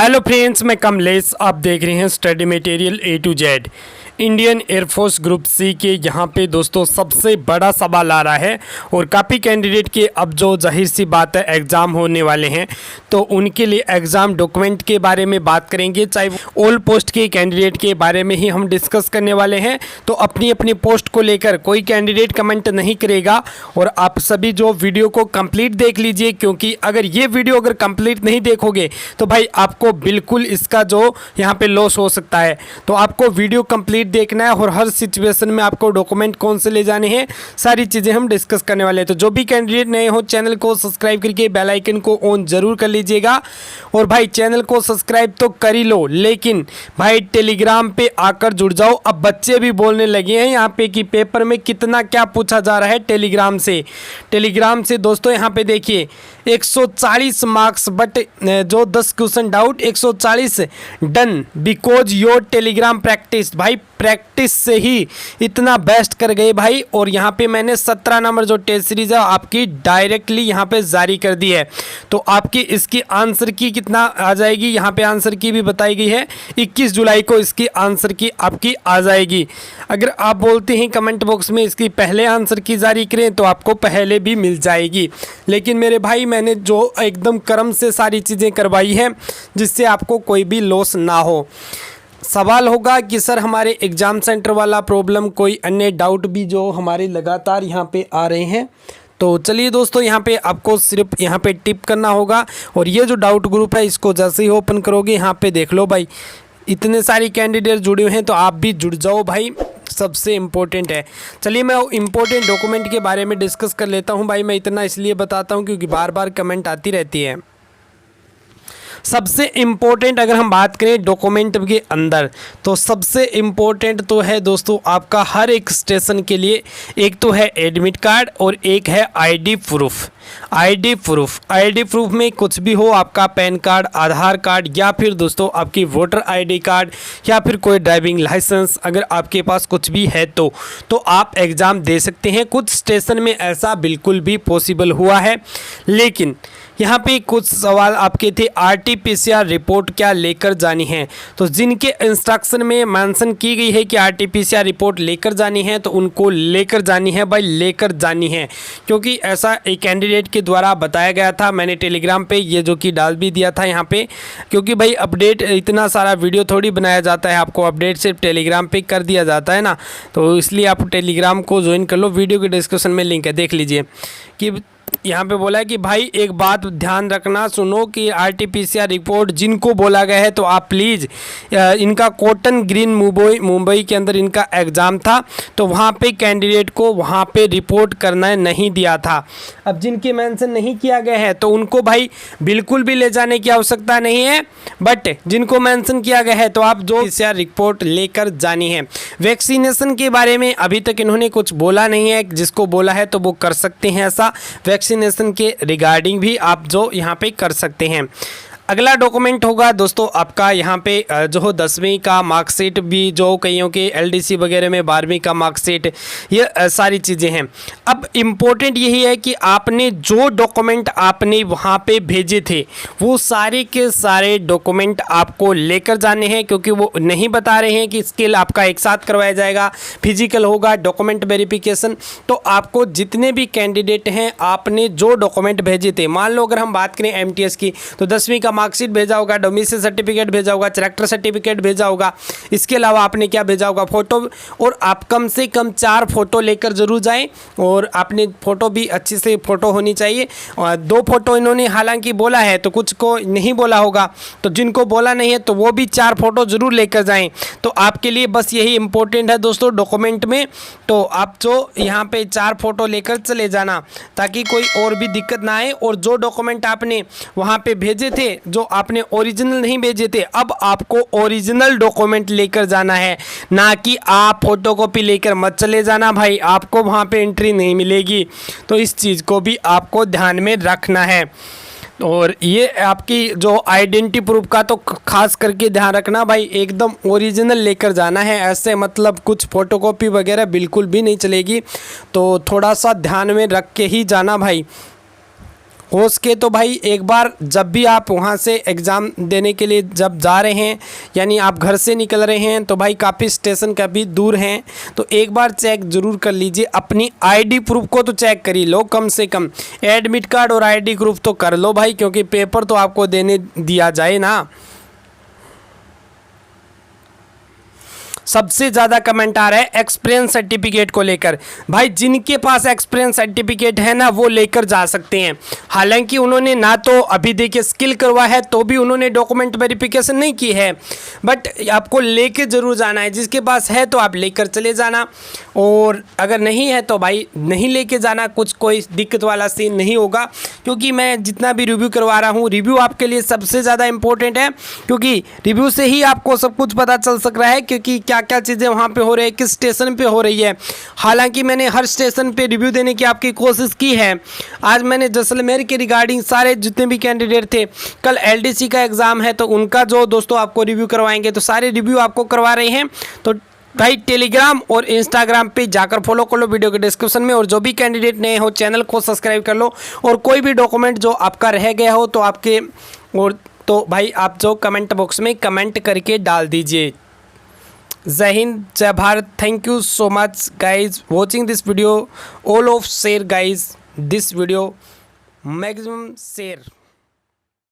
Hello friends, मैं कमलेश। आप देख रहे हैं study material A to Z. Indian Air Force group C के यहाँ पे दोस्तों सबसे बड़ा सवाल आ रहा है और काफ़ी कैंडिडेट के अब जो जाहिर सी बात है एग्ज़ाम होने वाले हैं तो उनके लिए एग्ज़ाम डॉक्यूमेंट के बारे में बात करेंगे। चाहे ऑल पोस्ट के कैंडिडेट के बारे में ही हम डिस्कस करने वाले हैं। तो अपनी अपनी पोस्ट को लेकर कोई कैंडिडेट कमेंट नहीं करेगा और आप सभी जो वीडियो को कंप्लीट देख लीजिए, क्योंकि अगर ये वीडियो अगर कंप्लीट नहीं देखोगे तो भाई आपको बिल्कुल इसका जो यहाँ पे लॉस हो सकता है। तो आपको वीडियो कंप्लीट देखना है और हर सिचुएशन में आपको डॉक्यूमेंट कौन से ले जाने हैं, सारी चीज़ें हम डिस्कस करने वाले हैं। तो जो भी कैंडिडेट नए हो चैनल को सब्सक्राइब करके बेल आइकन को ऑन जरूर कर लीजिएगा। और भाई चैनल को सब्सक्राइब तो कर ही लो, लेकिन भाई टेलीग्राम पे आकर जुड़ जाओ। अब बच्चे भी बोलने लगे हैं यहाँ पे कि पेपर में कितना क्या पूछा जा रहा है टेलीग्राम से दोस्तों यहाँ पे देखिए 140 मार्क्स बट जो 10 question doubt 140 done because your Telegram practice. भाई प्रैक्टिस से ही इतना बेस्ट कर गए भाई। और यहाँ पे मैंने 17 नंबर जो टेस्ट सीरीज है आपकी डायरेक्टली यहाँ पे जारी कर दी है। तो आपकी इसकी आंसर की कितना आ जाएगी, यहाँ पे आंसर की भी बताई गई है 21 जुलाई को इसकी आंसर की आपकी आ जाएगी। अगर आप बोलते हैं कमेंट बॉक्स में इसकी पहले आंसर की जारी करें तो आपको पहले भी मिल जाएगी। लेकिन मेरे भाई मैंने जो एकदम कर्म से सारी चीज़ें करवाई हैं जिससे आपको कोई भी लॉस ना हो। सवाल होगा कि सर हमारे एग्ज़ाम सेंटर वाला प्रॉब्लम, कोई अन्य डाउट भी जो हमारे लगातार यहाँ पे आ रहे हैं। तो चलिए दोस्तों यहाँ पे आपको सिर्फ यहाँ पे टिप करना होगा और ये जो डाउट ग्रुप है इसको जैसे ही ओपन करोगे यहाँ पे देख लो भाई इतने सारे कैंडिडेट जुड़े हुए हैं, तो आप भी जुड़ जाओ भाई, सबसे इम्पोर्टेंट है। चलिए मैं इम्पोर्टेंट डॉक्यूमेंट के बारे में डिस्कस कर लेता हूँ भाई। मैं इतना इसलिए बताता हूँ क्योंकि बार बार कमेंट आती रहती है। सबसे इम्पोर्टेंट अगर हम बात करें डॉक्यूमेंट के अंदर तो सबसे इम्पोर्टेंट तो है दोस्तों आपका हर एक स्टेशन के लिए एक तो है एडमिट कार्ड और एक है आईडी प्रूफ। आईडी प्रूफ में कुछ भी हो, आपका पैन कार्ड, आधार कार्ड या फिर दोस्तों आपकी वोटर आईडी कार्ड या फिर कोई ड्राइविंग लाइसेंस, अगर आपके पास कुछ भी है तो आप एग्ज़ाम दे सकते हैं। कुछ स्टेशन में ऐसा बिल्कुल भी पॉसिबल हुआ है। लेकिन यहाँ पे कुछ सवाल आपके थे, आरटीपीसीआर रिपोर्ट क्या लेकर जानी है। तो जिनके इंस्ट्रक्शन में मेंशन की गई है कि आरटीपीसीआर रिपोर्ट लेकर जानी है तो उनको लेकर जानी है भाई, लेकर जानी है। क्योंकि ऐसा एक कैंडिडेट के द्वारा बताया गया था, मैंने टेलीग्राम पे ये जो कि डाल भी दिया था यहाँ पे। क्योंकि भाई अपडेट इतना सारा वीडियो थोड़ी बनाया जाता है, आपको अपडेट सिर्फ टेलीग्राम पे कर दिया जाता है ना, तो इसलिए आप टेलीग्राम को ज्वाइन कर लो। वीडियो के डिस्क्रिप्शन में लिंक है, देख लीजिए। कि यहाँ पे बोला है कि भाई एक बात ध्यान रखना, सुनो कि आरटीपीसीआर रिपोर्ट जिनको बोला गया है तो आप प्लीज़ इनका कॉटन ग्रीन मुंबई के अंदर इनका एग्ज़ाम था तो वहाँ पे कैंडिडेट को वहाँ पे रिपोर्ट करना नहीं दिया था। अब जिनके मेंशन नहीं किया गया है तो उनको भाई बिल्कुल भी ले जाने की आवश्यकता नहीं है, बट जिनको मेंशन किया गया है तो आप जो पीसीआर रिपोर्ट लेकर जानी है। वैक्सीनेशन के बारे में अभी तक इन्होंने कुछ बोला नहीं है, जिसको बोला है तो वो कर सकते हैं ऐसा। वैक्सीनेशन के रिगार्डिंग भी आप जो यहाँ पे कर सकते हैं। अगला डॉक्यूमेंट होगा दोस्तों आपका यहाँ पे जो 10वीं का मार्कशीट भी, जो कईयों के एलडीसी वगैरह में 12वीं का मार्कशीट, ये सारी चीज़ें हैं। अब इम्पोर्टेंट यही है कि आपने जो डॉक्यूमेंट आपने वहाँ पे भेजे थे वो सारे के सारे डॉक्यूमेंट आपको लेकर जाने हैं। क्योंकि वो नहीं बता रहे हैं कि स्किल आपका एक साथ करवाया जाएगा, फिजिकल होगा, डॉक्यूमेंट वेरिफिकेशन। तो आपको जितने भी कैंडिडेट हैं आपने जो डॉक्यूमेंट भेजे थे, मान लो अगर हम बात करें एमटीएस की तो 10वीं का मार्कशीट भेजा होगा, डोमिसाइल सर्टिफिकेट भेजा होगा, कैरेक्टर सर्टिफिकेट भेजा होगा। इसके अलावा आपने क्या भेजा होगा, फोटो। और आप कम से कम 4 फोटो लेकर जरूर जाएं और आपने फोटो भी अच्छी से फोटो होनी चाहिए। और 2 फोटो इन्होंने हालांकि बोला है तो कुछ को नहीं बोला होगा, तो जिनको बोला नहीं है तो वो भी 4 फोटो जरूर लेकर जाएं। तो आपके लिए बस यही इंपॉर्टेंट है दोस्तों डॉक्यूमेंट में। तो आप जो यहाँ पे 4 फोटो लेकर चले जाना ताकि कोई और भी दिक्कत ना आए। और जो डॉक्यूमेंट आपने वहाँ पे भेजे थे, जो आपने ओरिजिनल नहीं भेजे थे, अब आपको ओरिजिनल डॉक्यूमेंट लेकर जाना है, ना कि आप फोटोकॉपी लेकर मत चले जाना भाई, आपको वहाँ पे एंट्री नहीं मिलेगी। तो इस चीज़ को भी आपको ध्यान में रखना है। और ये आपकी जो आइडेंटिटी प्रूफ का तो खास करके ध्यान रखना भाई, एकदम ओरिजिनल लेकर जाना है। ऐसे मतलब कुछ फोटोकॉपी वगैरह बिल्कुल भी नहीं चलेगी, तो थोड़ा सा ध्यान में रख के ही जाना भाई। हो सके तो भाई एक बार जब भी आप वहाँ से एग्ज़ाम देने के लिए जब जा रहे हैं, यानी आप घर से निकल रहे हैं, तो भाई काफ़ी स्टेशन काफ़ी दूर हैं, तो एक बार चेक ज़रूर कर लीजिए। अपनी आईडी प्रूफ को तो चेक कर ही लो, कम से कम एडमिट कार्ड और आईडी प्रूफ तो कर लो भाई, क्योंकि पेपर तो आपको देने दिया जाए ना। सबसे ज़्यादा कमेंट आ रहा है एक्सपीरियंस सर्टिफिकेट को लेकर। भाई जिनके पास एक्सपीरियंस सर्टिफिकेट है ना, वो लेकर जा सकते हैं। हालांकि उन्होंने ना तो अभी देखिए स्किल करवा है, तो भी उन्होंने डॉक्यूमेंट वेरिफिकेशन नहीं की है, बट आपको लेके ज़रूर जाना है। जिसके पास है तो आप लेकर चले जाना, और अगर नहीं है तो भाई नहीं लेके जाना, कुछ कोई दिक्कत वाला सीन नहीं होगा। क्योंकि मैं जितना भी रिव्यू करवा रहा हूँ, रिव्यू आपके लिए सबसे ज़्यादा इंपॉर्टेंट है, क्योंकि रिव्यू से ही आपको सब कुछ पता चल सक रहा है क्योंकि क्या क्या चीज़ें वहाँ पे हो रही है, किस स्टेशन पे हो रही है। हालांकि मैंने हर स्टेशन पे रिव्यू देने की आपकी कोशिश की है। आज मैंने जैसलमेर के रिगार्डिंग सारे जितने भी कैंडिडेट थे, कल एलडीसी का एग्ज़ाम है तो उनका जो दोस्तों आपको रिव्यू करवाएंगे, तो सारे रिव्यू आपको करवा रहे हैं। तो भाई टेलीग्राम और इंस्टाग्राम पे जाकर फॉलो कर लो वीडियो के डिस्क्रिप्शन में, और जो भी कैंडिडेट नए हो चैनल को सब्सक्राइब कर लो। और कोई भी डॉक्यूमेंट जो आपका रह गया हो तो आपके और तो भाई आप जो कमेंट बॉक्स में कमेंट करके डाल दीजिए। जय हिंद, जय Bharat. Thank you so much guys watching this video. All of share guys this video, maximum share.